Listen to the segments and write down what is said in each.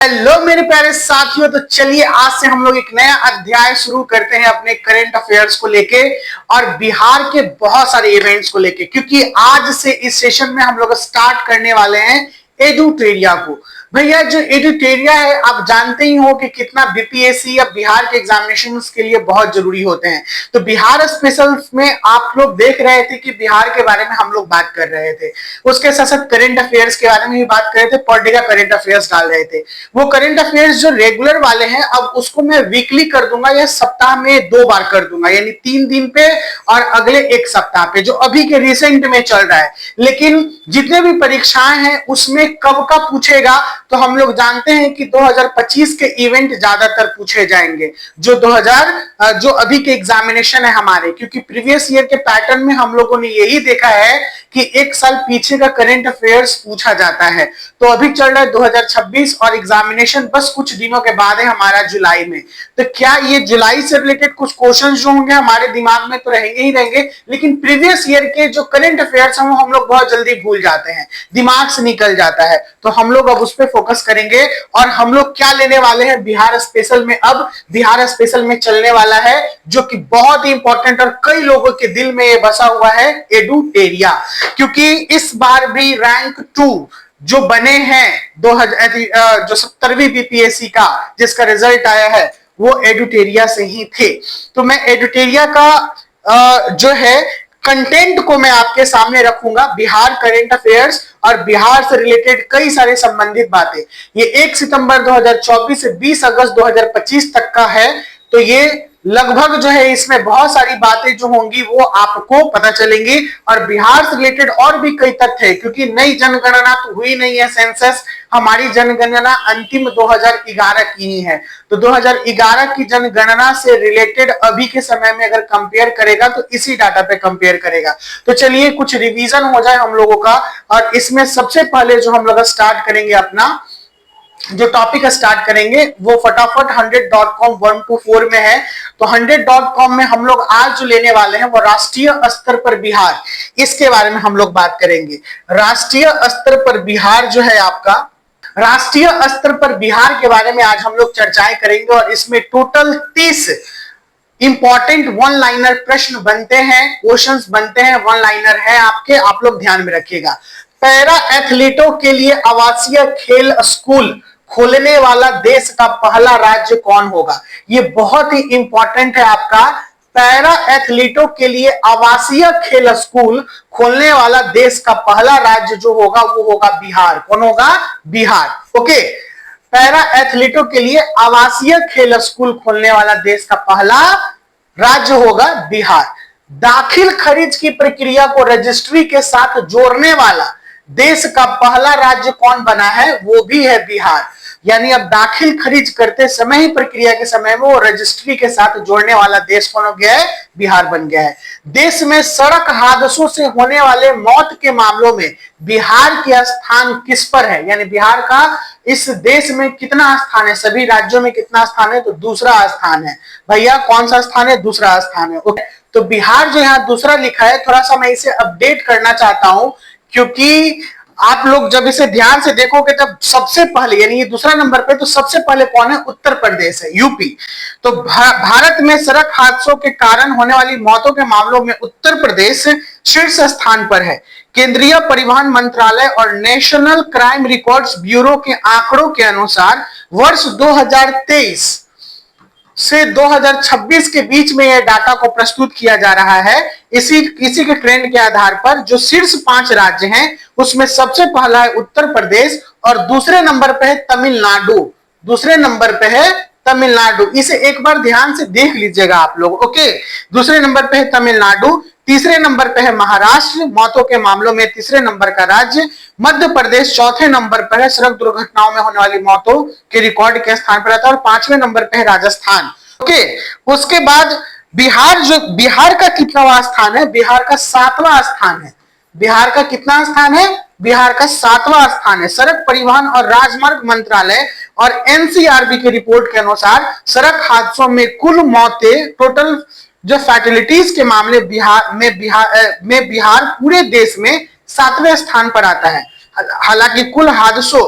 Hello मेरे प्यारे साथियों, तो चलिए आज से हम लोग एक नया अध्याय शुरू करते हैं अपने करंट अफेयर्स को लेके और बिहार के बहुत सारे इवेंट्स को लेके, क्योंकि आज से इस सेशन में हम लोग स्टार्ट करने वाले हैं एडुटेरिया को। भैया जो एडुटेरिया है, आप जानते ही हो कि कितना बीपीएससी या बिहार के एग्जामिनेशन के लिए बहुत जरूरी होते हैं। तो बिहार स्पेशल में आप लोग देख रहे थे कि बिहार के बारे में हम लोग बात कर रहे थे, उसके साथ साथ करंट अफेयर्स के बारे में भी बात कर रहे थे, पर डे का करंट अफेयर्स डाल रहे थे। वो करंट अफेयर्स जो रेगुलर वाले हैं, अब उसको मैं वीकली कर दूंगा या सप्ताह में 2 बार कर दूंगा, यानी 3 दिन पे और अगले एक सप्ताह पे, जो अभी के रिसेंट में चल रहा है। लेकिन जितने भी परीक्षाएं हैं उसमें कब का पूछेगा, तो हम लोग जानते हैं कि 2025 के इवेंट ज्यादातर पूछे जाएंगे, जो अभी के एग्जामिनेशन है हमारे, क्योंकि प्रीवियस ईयर के पैटर्न में हम लोगों ने यही देखा है कि एक साल पीछे का करंट अफेयर्स पूछा जाता है। तो अभी चल रहा है 2026 और एग्जामिनेशन बस कुछ दिनों के बाद है हमारा, जुलाई में। तो क्या ये जुलाई से रिलेटेड कुछ क्वेश्चन जो होंगे हमारे दिमाग में तो रहेंगे ही रहेंगे, लेकिन प्रीवियस ईयर के जो करंट अफेयर्स हैं वो हम लोग बहुत जल्दी भूल जाते हैं, दिमाग से निकल जाता है। तो हम लोग अब उस पर फोकस करेंगे और हम लोग क्या लेने वाले हैं बिहार स्पेशल में। अब बिहार स्पेशल में चलने वाला है जो कि बहुत ही इंपॉर्टेंट और कई लोगों के दिल में ये बसा हुआ है, एडुटेरिया। क्योंकि इस बार भी रैंक 2 जो बने हैं 2000 जो 70वीं बीपीएससी का जिसका रिजल्ट आया है वो एडुटेरिया से ही थे। तो मैं एडुटेरिया का जो है कंटेंट को मैं आपके सामने रखूंगा, बिहार करंट अफेयर्स और बिहार से रिलेटेड कई सारे संबंधित बातें। ये 1 सितंबर 2024 से 20 अगस्त 2025 तक का है। तो ये लगभग जो है इसमें बहुत सारी बातें जो होंगी वो आपको पता चलेंगी, और बिहार से रिलेटेड और भी कई तथ्य है, क्योंकि नई जनगणना तो हुई नहीं है, सेंसस। हमारी जनगणना अंतिम 2011 की ही है। तो 2011 की जनगणना से रिलेटेड अभी के समय में अगर कंपेयर करेगा तो इसी डाटा पे कंपेयर करेगा। तो चलिए कुछ रिवीजन हो जाए हम लोगों का, और इसमें सबसे पहले जो हम लोग स्टार्ट करेंगे अपना जो टॉपिक स्टार्ट करेंगे वो फटाफट 100.com 1 to 4 में है। तो 100.com में हम लोग आज जो लेने वाले हैं वो राष्ट्रीय स्तर पर बिहार, इसके बारे में हम लोग बात करेंगे। राष्ट्रीय स्तर पर बिहार जो है आपका, राष्ट्रीय स्तर पर बिहार के बारे में आज हम लोग चर्चाएं करेंगे, और इसमें टोटल 30 इंपॉर्टेंट वन लाइनर प्रश्न बनते हैं, क्वेश्चंस बनते हैं, वन लाइनर है आपके, आप लोग ध्यान में रखिएगा। पैरा एथलीटों के लिए आवासीय खेल स्कूल खोलने वाला देश का पहला राज्य कौन होगा? ये बहुत ही इंपॉर्टेंट है आपका। पैरा एथलीटों के लिए आवासीय खेल स्कूल खोलने वाला देश का पहला राज्य जो होगा वो होगा बिहार। कौन होगा? बिहार। ओके, पैरा एथलीटों के लिए आवासीय खेल स्कूल खोलने वाला देश का पहला राज्य होगा बिहार। दाखिल खरीद की प्रक्रिया को रजिस्ट्री के साथ जोड़ने वाला देश का पहला राज्य कौन बना है? वो भी है बिहार। यानी अब दाखिल खरीद करते समय ही, प्रक्रिया के समय में वो रजिस्ट्री के साथ जोड़ने वाला देश कौन हो गया है? बिहार बन गया है। देश में सड़क हादसों से होने वाले मौत के मामलों में बिहार का स्थान किस पर है? यानी बिहार का इस देश में कितना स्थान है? सभी राज्यों में कितना स्थान है? तो दूसरा स्थान है। भैया कौन सा स्थान है? दूसरा स्थान है। ओके, तो बिहार जो यहाँ दूसरा लिखा है, थोड़ा सा मैं इसे अपडेट करना चाहता हूं, क्योंकि आप लोग जब इसे ध्यान से देखोगे तब सबसे पहले, यानी ये दूसरा नंबर पे, तो सबसे पहले कौन है? उत्तर प्रदेश है, यूपी। तो भारत में सड़क हादसों के कारण होने वाली मौतों के मामलों में उत्तर प्रदेश शीर्ष स्थान पर है। केंद्रीय परिवहन मंत्रालय और नेशनल क्राइम रिकॉर्ड्स ब्यूरो के आंकड़ों के अनुसार वर्ष 2023 से 2026 के बीच में यह डाटा को प्रस्तुत किया जा रहा है। इसी के ट्रेंड के आधार पर जो शीर्ष 5 राज्य हैं उसमें सबसे पहला है उत्तर प्रदेश, और दूसरे नंबर पे है तमिलनाडु। दूसरे नंबर पे है तमिलनाडु। इसे एक बार ध्यान से देख लीजिएगा आप लोग। ओके, दूसरे नंबर पे है तमिलनाडु, तीसरे नंबर पे है महाराष्ट्र, मौतों के मामलों में तीसरे नंबर का राज्य। मध्य प्रदेश चौथे नंबर पर है, सड़क दुर्घटनाओं में होने वाली मौतों के रिकॉर्ड के स्थान पर रहता है, और 5वें नंबर पे है राजस्थान। ओके, उसके बाद बिहार का कितनावा स्थान है? बिहार का 7वां स्थान है। बिहार का कितना स्थान है? बिहार का 7वां स्थान है। सड़क परिवहन और राजमार्ग मंत्रालय और एनसीआरबी की रिपोर्ट के अनुसार सड़क हादसों में कुल मौतें, टोटल जो फैटिलिटीज के मामले बिहार पूरे देश में 7वें स्थान पर आता है। हालांकि कुल हादसों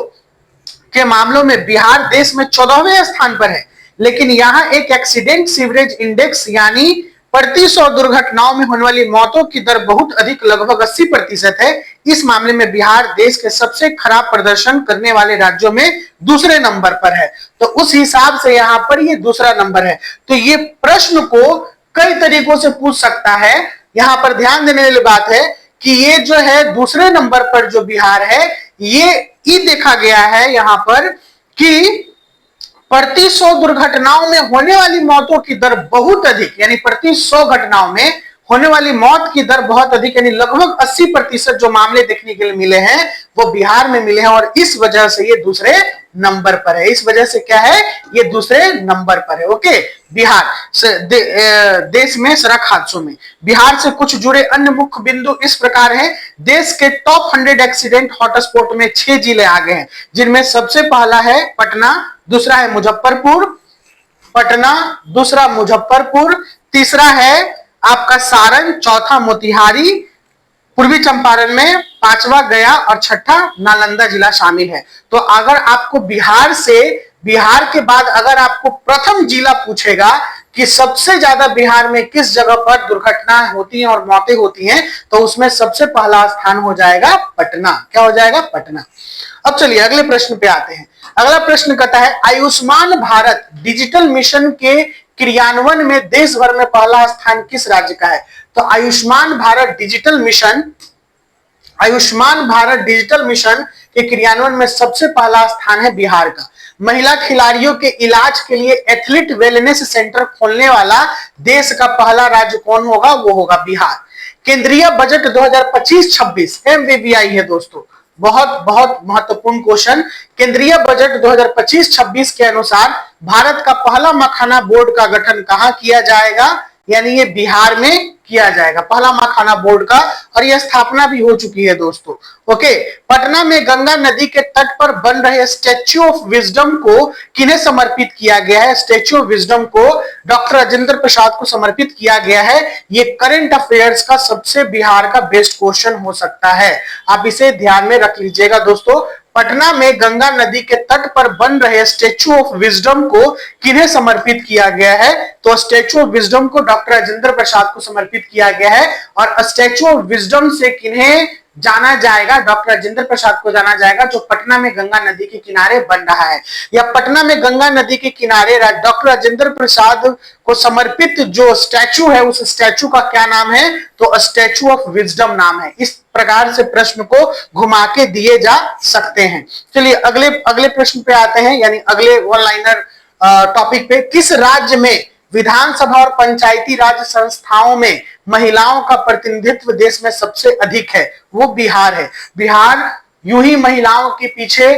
के मामलों में बिहार देश में 14वें स्थान पर है। लेकिन यहाँ एक एक्सीडेंट सीवरेज इंडेक्स यानी प्रति 100 दुर्घटनाओं में होने वाली मौतों की दर बहुत अधिक, लगभग 80% है। इस मामले में बिहार देश के सबसे खराब प्रदर्शन करने वाले राज्यों में दूसरे नंबर पर है। तो उस हिसाब से यहाँ पर ये दूसरा नंबर है। तो ये प्रश्न को कई तरीकों से पूछ सकता है। यहाँ पर ध्यान देने वाली बात है कि ये जो है दूसरे नंबर पर जो बिहार है, ये देखा गया है यहाँ पर कि प्रति 100 दुर्घटनाओं में होने वाली मौतों की दर बहुत अधिक, यानी प्रति 100 घटनाओं में होने वाली मौत की दर बहुत अधिक, यानी लगभग 80% जो मामले देखने के लिए मिले हैं वो बिहार में मिले हैं। और इस वजह से ये दूसरे नंबर पर है। इस वजह से क्या है, ये दूसरे नंबर पर है। ओके, बिहार देश में सड़क हादसों में बिहार से कुछ जुड़े अन्य मुख्य बिंदु इस प्रकार हैं। देश के टॉप 100 एक्सीडेंट हॉटस्पॉट में 6 जिले आ गए हैं, जिनमें सबसे पहला है पटना, दूसरा है मुजफ्फरपुर, पटना, दूसरा मुजफ्फरपुर, तीसरा है आपका सारण, चौथा मोतिहारी पूर्वी चंपारण में, पांचवा गया और छठा नालंदा जिला शामिल है। तो अगर आपको बिहार के बाद अगर आपको प्रथम जिला पूछेगा कि सबसे ज्यादा बिहार में किस जगह पर दुर्घटनाएं होती हैं और मौतें होती हैं, तो उसमें सबसे पहला स्थान हो जाएगा पटना। क्या हो जाएगा? पटना। अब चलिए अगले प्रश्न पे आते हैं। अगला प्रश्न कहता है आयुष्मान भारत डिजिटल मिशन के क्रियान्वयन में देश भर में पहला स्थान किस राज्य का है? तो आयुष्मान भारत डिजिटल मिशन के क्रियान्वयन में सबसे पहला स्थान है बिहार का। महिला खिलाड़ियों के इलाज के लिए एथलीट वेलनेस सेंटर खोलने वाला देश का पहला राज्य कौन होगा? वो होगा बिहार। केंद्रीय बजट 2025-26 MBBI है दोस्तों, बहुत बहुत महत्वपूर्ण क्वेश्चन। केंद्रीय बजट 2025-26 के अनुसार भारत का पहला मखाना बोर्ड का गठन कहां किया जाएगा? यानी ये बिहार में किया जाएगा, पहला मखाना बोर्ड का, और यह स्थापना भी हो चुकी है दोस्तों। ओके, पटना में गंगा नदी के तट पर बन रहे स्टैच्यू ऑफ विजडम को किन्हें समर्पित किया गया है? स्टैच्यू ऑफ विजडम को डॉक्टर राजेंद्र प्रसाद को समर्पित किया गया है। ये करंट अफेयर्स का सबसे बिहार का बेस्ट क्वेश्चन हो सकता है, आप इसे ध्यान में रख लीजिएगा दोस्तों। पटना में गंगा नदी के तट पर बन रहे स्टैच्यू ऑफ विजडम को किन्हें समर्पित किया गया है? तो स्टैच्यू ऑफ विजडम को डॉक्टर राजेंद्र प्रसाद को समर्पित किया गया है। और स्टैच्यू ऑफ विजडम से किन्हें जाना जाएगा? डॉक्टर राजेंद्र प्रसाद को जाना जाएगा, जो पटना में गंगा नदी के किनारे बन रहा है। या पटना में गंगा नदी के किनारे डॉक्टर राजेंद्र प्रसाद को समर्पित जो स्टैच्यू है, उस स्टैच्यू का क्या नाम है? तो स्टैच्यू ऑफ विजडम नाम है। इस प्रकार से प्रश्न को घुमा के दिए जा सकते हैं। चलिए अगले प्रश्न पे आते हैं, यानी अगले वन लाइनर टॉपिक पे। किस राज्य में विधानसभा और पंचायती राज संस्थाओं में महिलाओं का प्रतिनिधित्व देश में सबसे अधिक है? वो बिहार है। बिहार यूं ही महिलाओं के पीछे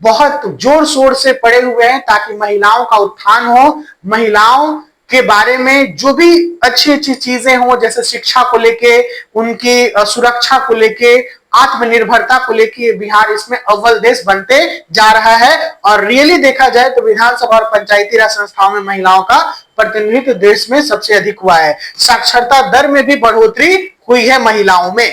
बहुत जोर शोर से पड़े हुए हैं ताकि महिलाओं का उत्थान हो, महिलाओं के बारे में जो भी अच्छी अच्छी चीजें हो, जैसे शिक्षा को लेके, उनकी सुरक्षा को लेके, आत्मनिर्भरता को लेके, बिहार इसमें अव्वल देश बनते जा रहा है। और रियली देखा जाए तो विधानसभा और पंचायती राज संस्थाओं में महिलाओं का प्रतिनिधित्व देश में सबसे अधिक हुआ है। साक्षरता दर में भी बढ़ोतरी हुई है महिलाओं में।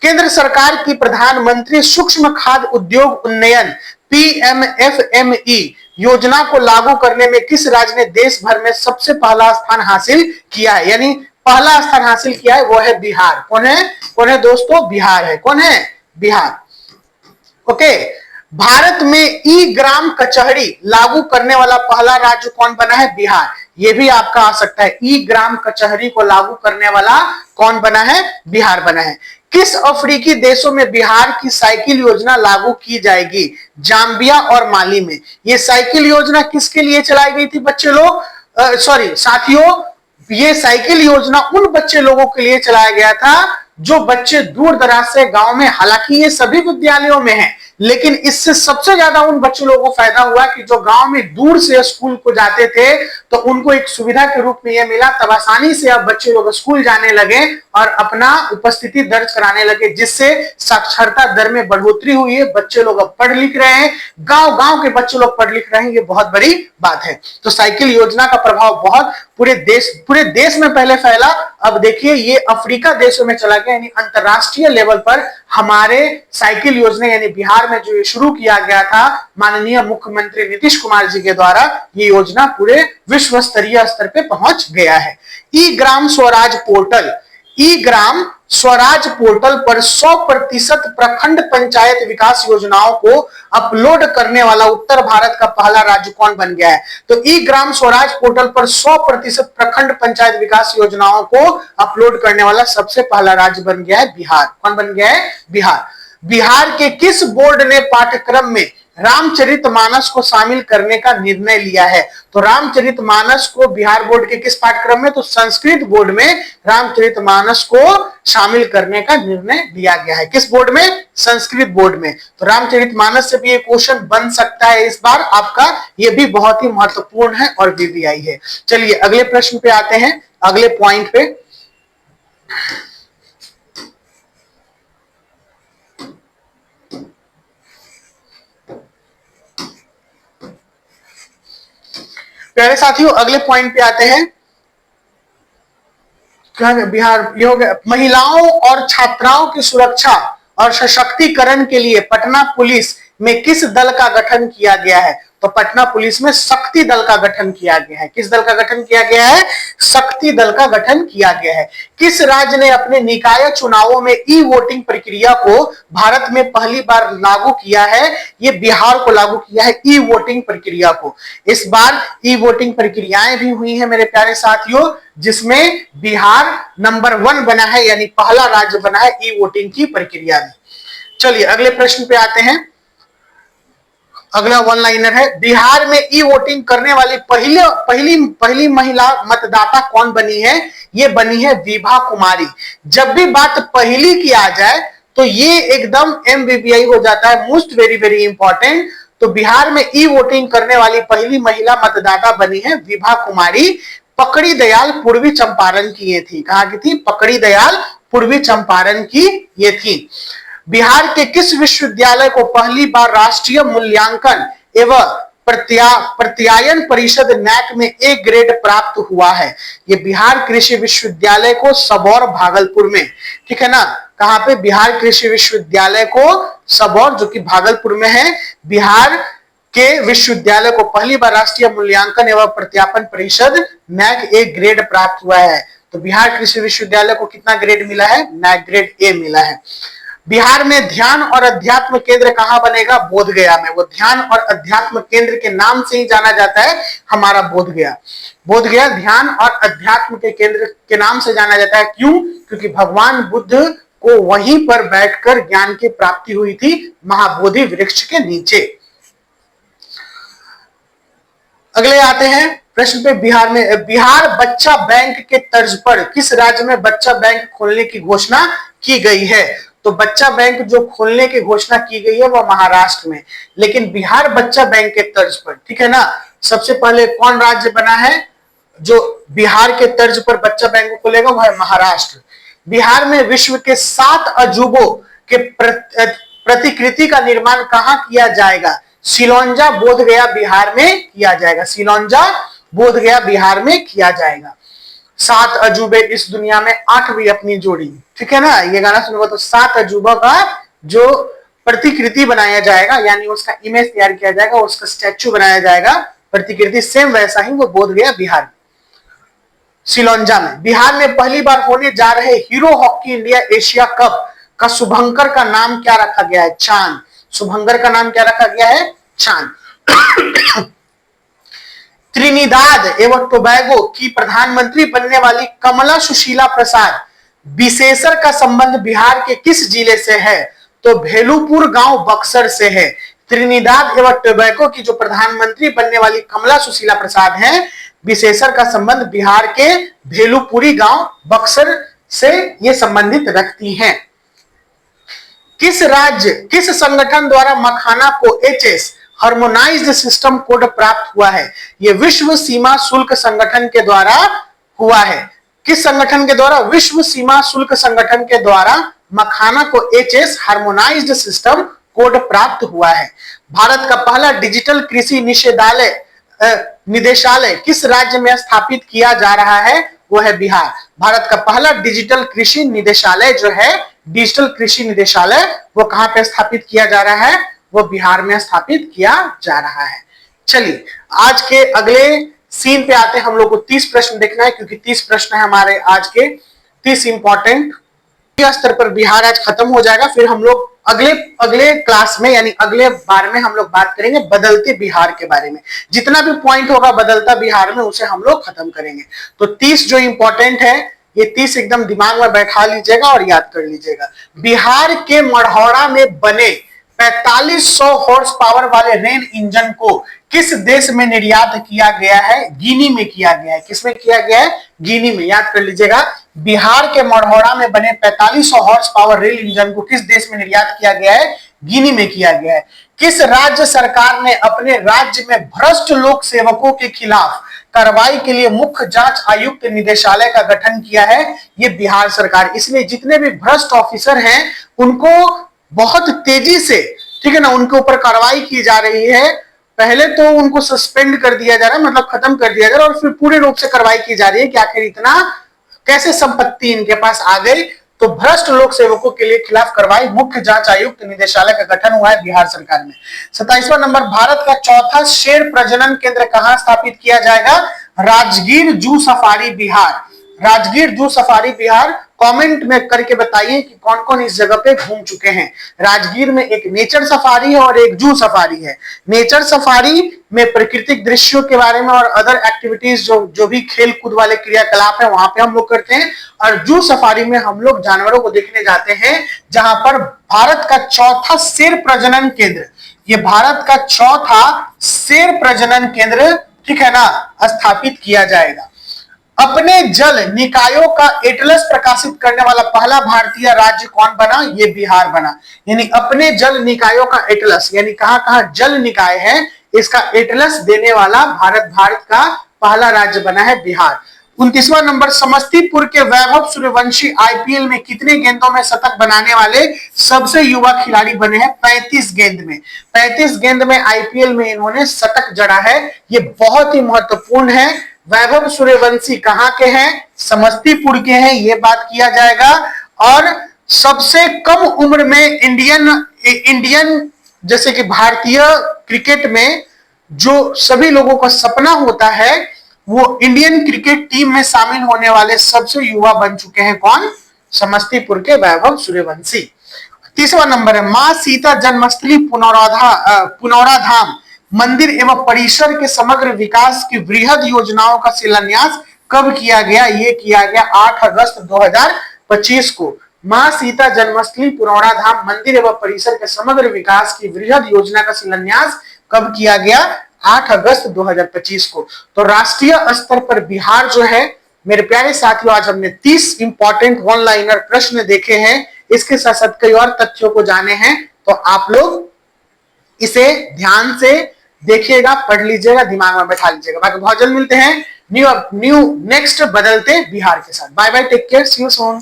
केंद्र सरकार की प्रधानमंत्री सूक्ष्म खाद्य उद्योग उन्नयन PMFME योजना को लागू करने में किस राज्य ने देश भर में सबसे पहला स्थान हासिल किया है? यानी पहला स्थान हासिल किया है, वो है बिहार। कौन है दोस्तों? बिहार है। कौन है? बिहार। ओके, भारत में ई ग्राम कचहरी लागू करने वाला पहला राज्य कौन बना है? बिहार। ये भी आपका आ सकता है, ई ग्राम कचहरी को लागू करने वाला कौन बना है? बिहार बना है। किस अफ्रीकी देशों में बिहार की साइकिल योजना लागू की जाएगी? जाम्बिया और माली में। ये साइकिल योजना किसके लिए चलाई गई थी बच्चे लोग? साथियों, ये साइकिल योजना उन बच्चे लोगों के लिए चलाया गया था जो बच्चे दूर दराज से गांव में, हालांकि ये सभी विद्यालयों में है, लेकिन इससे सबसे ज्यादा उन बच्चे लोगों को फायदा हुआ कि जो गांव में दूर से स्कूल को जाते थे, तो उनको एक सुविधा के रूप में यह मिला। तब आसानी से अब बच्चे लोग स्कूल जाने लगे और अपना उपस्थिति दर्ज कराने लगे, जिससे साक्षरता दर में बढ़ोतरी हुई है। बच्चे लोग अब पढ़ लिख रहे हैं, गांव के बच्चे लोग पढ़ लिख रहे हैं, ये बहुत बड़ी बात है। तो साइकिल योजना का प्रभाव बहुत पूरे देश में पहले फैला, अब देखिए ये अफ्रीका देशों में चला गया, यानी अंतरराष्ट्रीय लेवल पर हमारे साइकिल योजना यानी बिहार में जो ये शुरू किया गया था माननीय मुख्यमंत्री नीतीश कुमार जी के द्वारा, ये योजना पूरे विश्व स्तरीय स्तर पे पहुंच गया है। ई ग्राम स्वराज पोर्टल, ई ग्राम स्वराज पोर्टल पर 100% प्रखंड पंचायत विकास योजनाओं को अपलोड करने वाला उत्तर भारत का पहला राज्य कौन बन गया है? तो ई ग्राम स्वराज पोर्टल पर 100% प्रखंड पंचायत विकास योजनाओं को अपलोड करने वाला सबसे पहला राज्य बन गया है बिहार। कौन बन गया है? बिहार। बिहार के किस बोर्ड ने पाठ्यक्रम में रामचरितमानस को शामिल करने का निर्णय लिया है? तो रामचरितमानस को बिहार बोर्ड के किस पाठ्यक्रम में? तो संस्कृत बोर्ड में रामचरितमानस को शामिल करने का निर्णय लिया गया है। किस बोर्ड में? संस्कृत बोर्ड में। तो रामचरितमानस से भी ये क्वेश्चन बन सकता है इस बार आपका, ये भी बहुत ही महत्वपूर्ण है और वीवीआई है। चलिए अगले प्रश्न पे आते हैं, अगले पॉइंट पे। प्यारे साथियों अगले पॉइंट पे आते हैं। बिहार ये हो गया। महिलाओं और छात्राओं की सुरक्षा और सशक्तिकरण के लिए पटना पुलिस में किस दल का गठन किया गया है? तो पटना पुलिस में शक्ति दल का गठन किया गया है। किस दल का गठन किया गया है? शक्ति दल का गठन किया गया है। किस राज्य ने अपने निकाय चुनावों में ई वोटिंग प्रक्रिया को भारत में पहली बार लागू किया है? ये बिहार को लागू किया है ई वोटिंग प्रक्रिया को। इस बार ई वोटिंग प्रक्रियाएं भी हुई है मेरे प्यारे साथियों, जिसमें बिहार नंबर 1 बना है, यानी पहला राज्य बना है ई वोटिंग की प्रक्रिया में। चलिए अगले प्रश्न पे आते हैं। अगला वन लाइनर है, बिहार में ई वोटिंग करने वाली पहली महिला मतदाता कौन बनी है? ये बनी है विभा कुमारी। जब भी बात पहली की आ जाए तो ये एकदम MBBI हो जाता है, मोस्ट वेरी वेरी इंपॉर्टेंट। तो बिहार में ई वोटिंग करने वाली पहली महिला मतदाता बनी है विभा कुमारी। पकड़ी दयाल पूर्वी चंपारण की ये थी। कहाँ की थी? पकड़ी दयाल पूर्वी चंपारण की ये थी। बिहार के किस विश्वविद्यालय को पहली बार राष्ट्रीय मूल्यांकन एवं प्रत्यायन परिषद NAAC में A ग्रेड प्राप्त हुआ है? ये बिहार कृषि विश्वविद्यालय को सबौर भागलपुर में, ठीक है ना? कहां पे? बिहार कृषि विश्वविद्यालय को सबौर, जो कि भागलपुर में है। बिहार के विश्वविद्यालय को पहली बार राष्ट्रीय मूल्यांकन एवं प्रत्यापन परिषद NAAC A ग्रेड प्राप्त हुआ है। तो बिहार कृषि विश्वविद्यालय को कितना ग्रेड मिला है? NAAC ग्रेड A मिला है। बिहार में ध्यान और अध्यात्म केंद्र कहां बनेगा? बोधगया में। वो ध्यान और अध्यात्म केंद्र के नाम से ही जाना जाता है हमारा बोधगया। बोधगया ध्यान और अध्यात्म के केंद्र के नाम से जाना जाता है। क्यों? क्योंकि भगवान बुद्ध को वहीं पर बैठकर ज्ञान की प्राप्ति हुई थी, महाबोधि वृक्ष के नीचे। अगले आते हैं प्रश्न पे। बिहार में बिहार बच्चा बैंक के तर्ज पर किस राज्य में बच्चा बैंक खोलने की घोषणा की गई है? तो बच्चा बैंक जो खोलने की घोषणा की गई है वो महाराष्ट्र में, लेकिन बिहार बच्चा बैंक के तर्ज पर, ठीक है ना? सबसे पहले कौन राज्य बना है जो बिहार के तर्ज पर बच्चा बैंक खोलेगा? वो है महाराष्ट्र। बिहार में विश्व के 7 अजूबों के प्रतिकृति का निर्माण कहां किया जाएगा? सिलौंजा बोधगया बिहार में किया जाएगा। सिलौंजा बोधगया बिहार में किया जाएगा। 7 अजूबे इस दुनिया में 8वीं अपनी जोड़ी, ठीक है ना? ये गाना सुनोगे तो 7 अजूबा का जो प्रतिकृति बनाया जाएगा, यानी उसका इमेज तैयार किया जाएगा, उसका स्टैचू बनाया जाएगा, प्रतिकृति सेम वैसा ही वो बोधगया बिहार सिलौंजा में। बिहार में पहली बार होने जा रहे hero hockey India Asia cup का शुभंकर का नाम क्या रखा गया है? चांद। शुभंकर का नाम क्या रखा गया है? चांद। त्रिनिदाद एवं टोबैगो की प्रधानमंत्री बनने वाली कमला सुशीला प्रसाद विशेषर का संबंध बिहार के किस जिले से है? तो भेलुपुर गांव बक्सर से है। त्रिनिदाद एवं टोबैगो की जो प्रधानमंत्री बनने वाली कमला सुशीला प्रसाद हैं, विशेषर का संबंध बिहार के भेलुपुरी गांव बक्सर से ये संबंधित रखती हैं। किस राज्य, किस संगठन द्वारा मखाना को HS हार्मोनाइज्ड सिस्टम कोड प्राप्त हुआ है? यह विश्व सीमा शुल्क संगठन के द्वारा हुआ है। किस संगठन के द्वारा? विश्व सीमा शुल्क संगठन के द्वारा मखाना को HS हार्मोनाइज्ड सिस्टम कोड प्राप्त हुआ है। भारत का पहला डिजिटल कृषि निदेशालय किस राज्य में स्थापित किया जा रहा है? वो है बिहार। भारत का पहला डिजिटल कृषि निदेशालय जो है, डिजिटल कृषि निदेशालय, वो कहां पे स्थापित किया जा रहा है? वो बिहार में स्थापित किया जा रहा है। चलिए आज के अगले सीन पे आते हैं। हम लोग को 30 प्रश्न देखना है, क्योंकि 30 प्रश्न है हमारे आज के, 30 इंपॉर्टेंट। स्तर पर बिहार आज खत्म हो जाएगा, फिर हम लोग अगले अगले क्लास में यानी अगले बार में हम लोग बात करेंगे बदलते बिहार के बारे में। जितना भी पॉइंट होगा बदलता बिहार में, उसे हम लोग खत्म करेंगे। तो 30 जो इंपॉर्टेंट है, ये 30 एकदम दिमाग में बैठा लीजिएगा और याद कर लीजिएगा। बिहार के मढ़ौरा में बने 4500 हॉर्स पावर वाले रेल इंजन को किस देश में निर्यात किया गया है? गिनी में किया गया है। किसमें किया गया है? गिनी में। याद कर लीजिएगा, बिहार के मढ़ौरा में बने 4500 हॉर्स पावर रेल इंजन को किस देश में निर्यात किया गया है? गिनी में किया गया है। किस राज्य सरकार ने अपने राज्य में भ्रष्ट लोक सेवकों के खिलाफ कार्रवाई के लिए मुख्य जांच आयुक्त निदेशालय का गठन किया है? ये बिहार सरकार। इसलिए जितने भी भ्रष्ट ऑफिसर हैं उनको बहुत तेजी से, ठीक है ना, उनके ऊपर कार्रवाई की जा रही है। पहले तो उनको सस्पेंड कर दिया जा रहा है, मतलब खत्म कर दिया जा रहा है, और फिर पूरे रूप से कार्रवाई की जा रही है कि आखिर इतना कैसे संपत्ति इनके पास आ गई। तो भ्रष्ट लोक सेवकों के लिए खिलाफ कार्रवाई, मुख्य जांच आयुक्त निदेशालय का गठन हुआ है बिहार सरकार में। 27वां नंबर, भारत का चौथा शेर प्रजनन केंद्र कहां स्थापित किया जाएगा? Rajgir zoo safari Bihar. Rajgir zoo safari Bihar. Comment में करके बताइए कि कौन कौन इस जगह पे घूम चुके हैं। राजगीर में एक नेचर सफारी है और एक जू सफारी है। नेचर सफारी में प्राकृतिक दृश्यों के बारे में और अदर एक्टिविटीज जो भी खेल कूद वाले क्रियाकलाप है वहां पे हम लोग करते हैं, और जू सफारी में हम लोग जानवरों को देखने जाते हैं, जहां पर भारत का चौथा शेर प्रजनन केंद्र, ये भारत का चौथा शेर प्रजनन केंद्र, ठीक है ना, स्थापित किया जाएगा। अपने जल निकायों का एटलस प्रकाशित करने वाला पहला भारतीय राज्य कौन बना? ये बिहार बना। यानी अपने जल निकायों का एटलस, यानी कहां कहां जल निकाय है, इसका एटलस देने वाला भारत का पहला राज्य बना है बिहार। 29वां नंबर, समस्तीपुर के वैभव सूर्यवंशी आईपीएल में कितने गेंदों में शतक बनाने वाले सबसे युवा खिलाड़ी बने हैं? 35 गेंद में। 35 गेंद में आईपीएल में इन्होंने शतक जड़ा है। ये बहुत ही महत्वपूर्ण है। वैभव सूर्यवंशी कहां के हैं? समस्तीपुर के हैं, ये बात किया जाएगा। और सबसे कम उम्र में इंडियन जैसे कि भारतीय क्रिकेट में जो सभी लोगों का सपना होता है, वो इंडियन क्रिकेट टीम में शामिल होने वाले सबसे युवा बन चुके हैं। कौन? समस्तीपुर के वैभव सूर्यवंशी। 30वां नंबर है, मां सीता जन्मस्थली पुनौरा धाम मंदिर एवं परिसर के समग्र विकास की वृहद योजनाओं का शिलान्यास कब किया गया? ये किया गया 8 अगस्त 2025 को। मां सीता जन्मस्थली पुनौरा धाम मंदिर एवं परिसर के समग्र विकास की वृहद योजना का शिलान्यास कब किया गया? 8 अगस्त 2025 को। तो राष्ट्रीय स्तर पर बिहार जो है, मेरे प्यारे साथियों, आज हमने 30 इंपॉर्टेंट वन लाइनर प्रश्न देखे हैं। इसके साथ साथ कई और तथ्यों को जाने हैं, तो आप लोग इसे ध्यान से देखिएगा, पढ़ लीजिएगा, दिमाग में बैठा लीजिएगा। बाकी बहुत जल्द मिलते हैं न्यू नेक्स्ट बदलते बिहार के साथ। Bye bye, take care, see you soon.